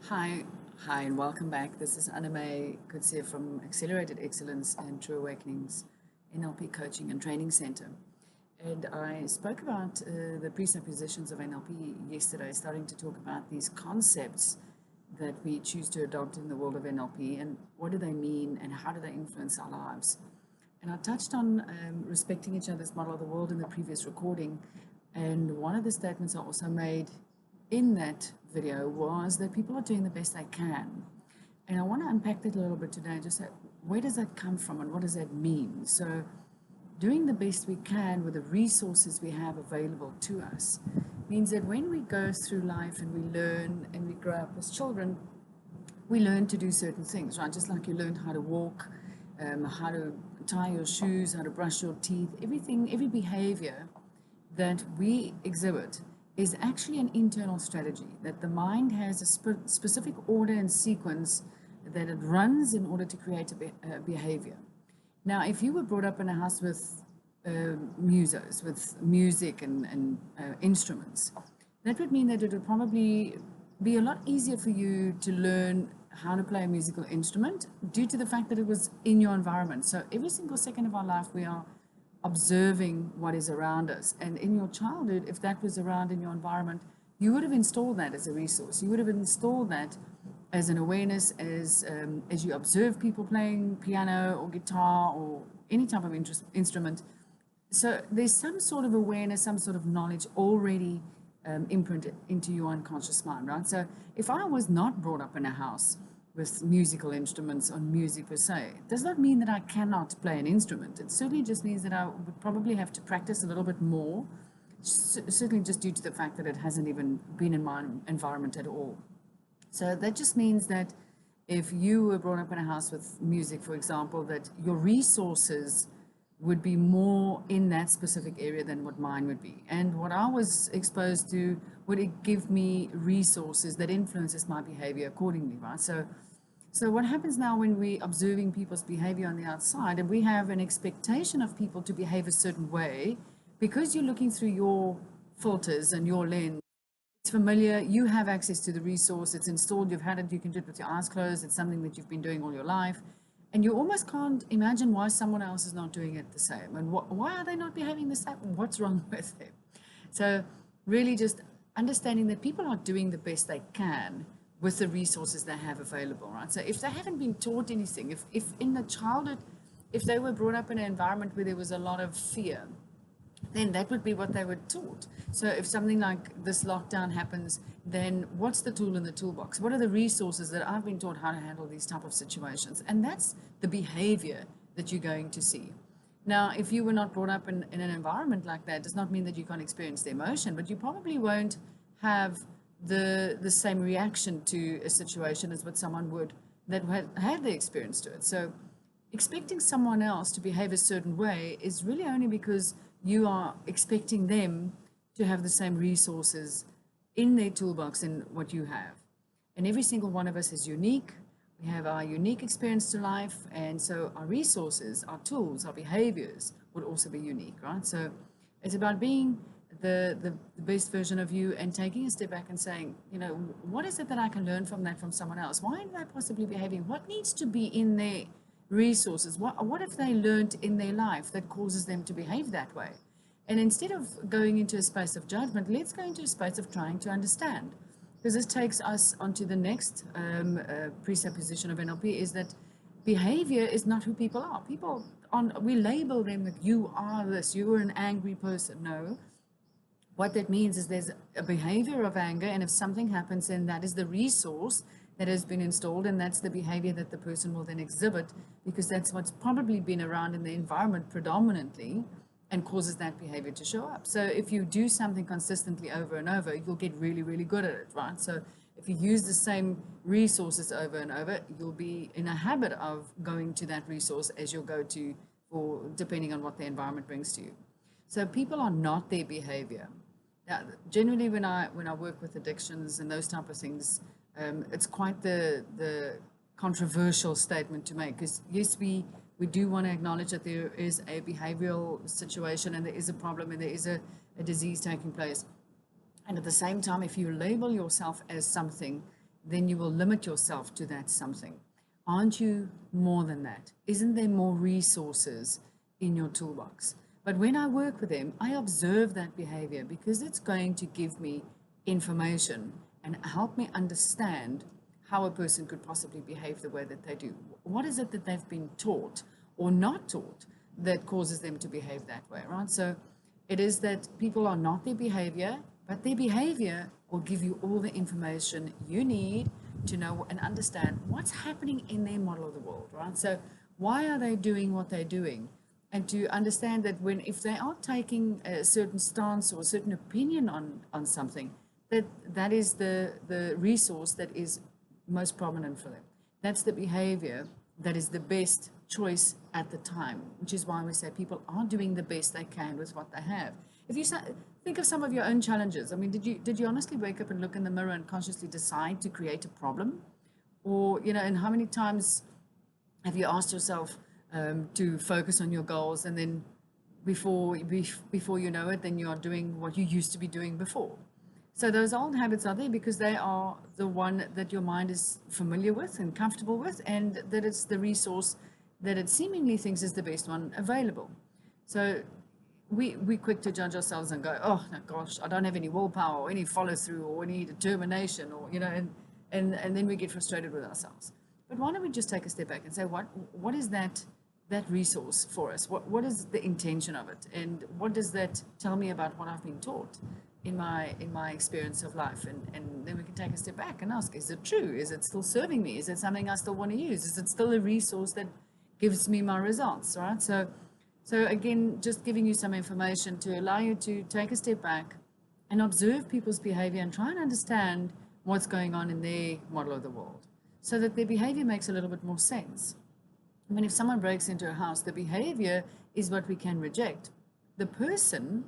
Hi, hi, and welcome back. This is Anime Kutsia from Accelerated Excellence and True Awakenings NLP Coaching and Training Center. And I spoke about the presuppositions of NLP yesterday, starting to talk about these concepts that we choose to adopt in the world of NLP and what do they mean and how do they influence our lives. And I touched on respecting each other's model of the world in the previous recording. And one of the statements I also made in that video was that people are doing the best they can. And I want to unpack that a little bit today, just say, where does that come from and what does that mean? So doing the best we can with the resources we have available to us means that when we go through life and we learn and we grow up as children, we learn to do certain things, right? Just like you learned how to walk, how to tie your shoes, how to brush your teeth, everything, every behavior that we exhibit is actually an internal strategy, that the mind has a specific order and sequence that it runs in order to create a behavior. Now, if you were brought up in a house with musos, with music and instruments, that would mean that it would probably be a lot easier for you to learn how to play a musical instrument due to the fact that it was in your environment. So every single second of our life, we are observing what is around us. And in your childhood, if that was around in your environment, you would have installed that as a resource. You would have installed that as an awareness as you observe people playing piano or guitar or any type of instrument. So there's some sort of awareness, some sort of knowledge already imprinted into your unconscious mind, right? So if I was not brought up in a house with musical instruments or music per se, it does not mean that I cannot play an instrument. It certainly just means that I would probably have to practice a little bit more, certainly just due to the fact that it hasn't even been in my environment at all. So that just means that if you were brought up in a house with music, for example, that your resources would be more in that specific area than what mine would be. And what I was exposed to would give me resources that influences my behavior accordingly, right? So what happens now when we're observing people's behavior on the outside and we have an expectation of people to behave a certain way, because you're looking through your filters and your lens, it's familiar, you have access to the resource, it's installed, you've had it, you can do it with your eyes closed, it's something that you've been doing all your life, and you almost can't imagine why someone else is not doing it the same, and why are they not behaving the same, what's wrong with them? So really just understanding that people are doing the best they can with the resources they have available, right? So if they haven't been taught anything, if in the childhood, if they were brought up in an environment where there was a lot of fear, then that would be what they were taught. So if something like this lockdown happens, then what's the tool in the toolbox? What are the resources that I've been taught how to handle these type of situations? And that's the behavior that you're going to see. Now, if you were not brought up in an environment like that, does not mean that you can't experience the emotion, but you probably won't have the same reaction to a situation as what someone would that had the experience to it. So expecting someone else to behave a certain way is really only because you are expecting them to have the same resources in their toolbox in what you have. And every single one of us is unique. We have our unique experience to life. And so our resources, our tools, our behaviors would also be unique, right? So it's about being the best version of you and taking a step back and saying, you know, what is it that I can learn from that from someone else? Why are they possibly behaving? What needs to be in their resources? What have they learned in their life that causes them to behave that way? And instead of going into a space of judgment, let's go into a space of trying to understand. Because this takes us onto the next presupposition of NLP, is that behavior is not who people are. We label them that you are this, you are an angry person. No. What that means is there's a behavior of anger, and if something happens, then that is the resource that has been installed, and that's the behavior that the person will then exhibit, because that's what's probably been around in the environment predominantly and causes that behavior to show up. So if you do something consistently over and over, you'll get really, really good at it, right? So if you use the same resources over and over, you'll be in a habit of going to that resource as you'll go to, for depending on what the environment brings to you. So people are not their behavior. Now, generally, when I work with addictions and those type of things, it's quite the controversial statement to make, because yes, we do want to acknowledge that there is a behavioral situation and there is a problem and there is a disease taking place. And at the same time, if you label yourself as something, then you will limit yourself to that something. Aren't you more than that? Isn't there more resources in your toolbox? But when I work with them, I observe that behavior because it's going to give me information and help me understand how a person could possibly behave the way that they do. What is it that they've been taught or not taught that causes them to behave that way, right? So it is that people are not their behavior, but their behavior will give you all the information you need to know and understand what's happening in their model of the world, right? So why are they doing what they're doing? And to understand that if they are taking a certain stance or a certain opinion on something, that is the resource that is most prominent for them. That's the behavior that is the best choice at the time, which is why we say people are doing the best they can with what they have. If you think of some of your own challenges, I mean, did you honestly wake up and look in the mirror and consciously decide to create a problem? Or, and how many times have you asked yourself to focus on your goals, and then before you know it, then you are doing what you used to be doing before? So those old habits are there because they are the one that your mind is familiar with and comfortable with, and that it's the resource that it seemingly thinks is the best one available. So we're quick to judge ourselves and go, oh my gosh, I don't have any willpower or any follow through or any determination, or and then we get frustrated with ourselves. But why don't we just take a step back and say, what is that resource for us? What is the intention of it, and what does that tell me about what I've been taught in my experience of life? And then we can take a step back and ask, is it true? Is it still serving me? Is it something I still want to use? Is it still a resource that gives me my results, right? So again, just giving you some information to allow you to take a step back and observe people's behavior and try and understand what's going on in their model of the world, so that their behavior makes a little bit more sense. I mean, if someone breaks into a house, the behavior is what we can reject. The person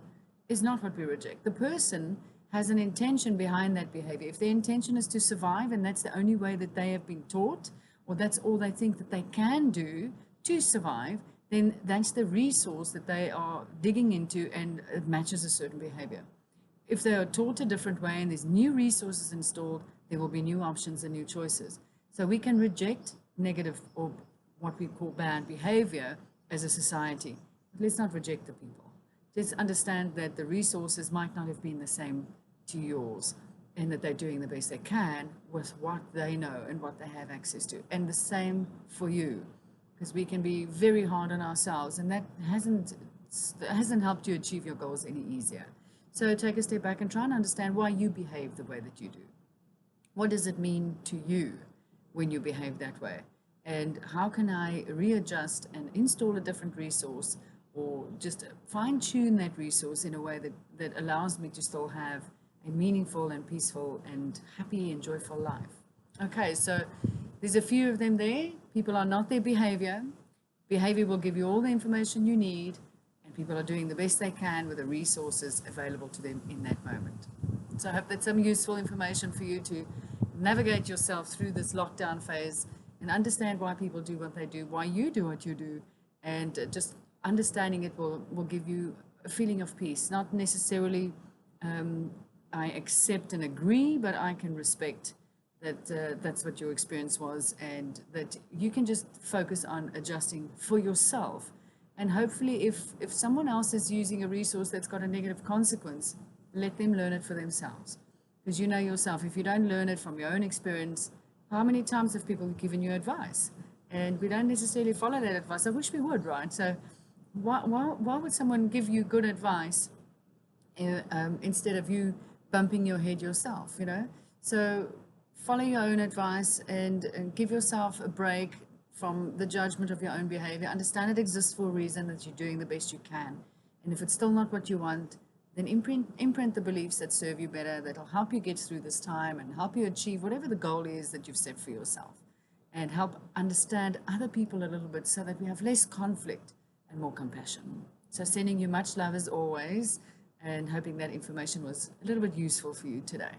is not what we reject. The person has an intention behind that behavior. If their intention is to survive, and that's the only way that they have been taught, or that's all they think that they can do to survive, then that's the resource that they are digging into, and it matches a certain behavior. If they are taught a different way and there's new resources installed, there will be new options and new choices. So we can reject negative, or what we call bad behavior, as a society. But let's not reject the people. Just understand that the resources might not have been the same to yours, and that they're doing the best they can with what they know and what they have access to. And the same for you, because we can be very hard on ourselves, and that hasn't helped you achieve your goals any easier. So take a step back and try and understand why you behave the way that you do. What does it mean to you when you behave that way? And how can I readjust and install a different resource, or just fine-tune that resource in a way that allows me to still have a meaningful and peaceful and happy and joyful life? Okay, so there's a few of them there. People are not their behavior. Behavior will give you all the information you need, and people are doing the best they can with the resources available to them in that moment. So I hope that's some useful information for you to navigate yourself through this lockdown phase and understand why people do what they do, why you do what you do, and just understanding it will give you a feeling of peace. Not necessarily I accept and agree, but I can respect that that's what your experience was, and that you can just focus on adjusting for yourself. And hopefully if someone else is using a resource that's got a negative consequence, let them learn it for themselves. Because you know yourself, if you don't learn it from your own experience, how many times have people given you advice? And we don't necessarily follow that advice. I wish we would, right? So why would someone give you good advice instead of you bumping your head yourself, So follow your own advice and give yourself a break from the judgment of your own behavior. Understand it exists for a reason, that you're doing the best you can. And if it's still not what you want, then imprint the beliefs that serve you better, that'll help you get through this time and help you achieve whatever the goal is that you've set for yourself, and help understand other people a little bit so that we have less conflict and more compassion. So sending you much love as always, and hoping that information was a little bit useful for you today.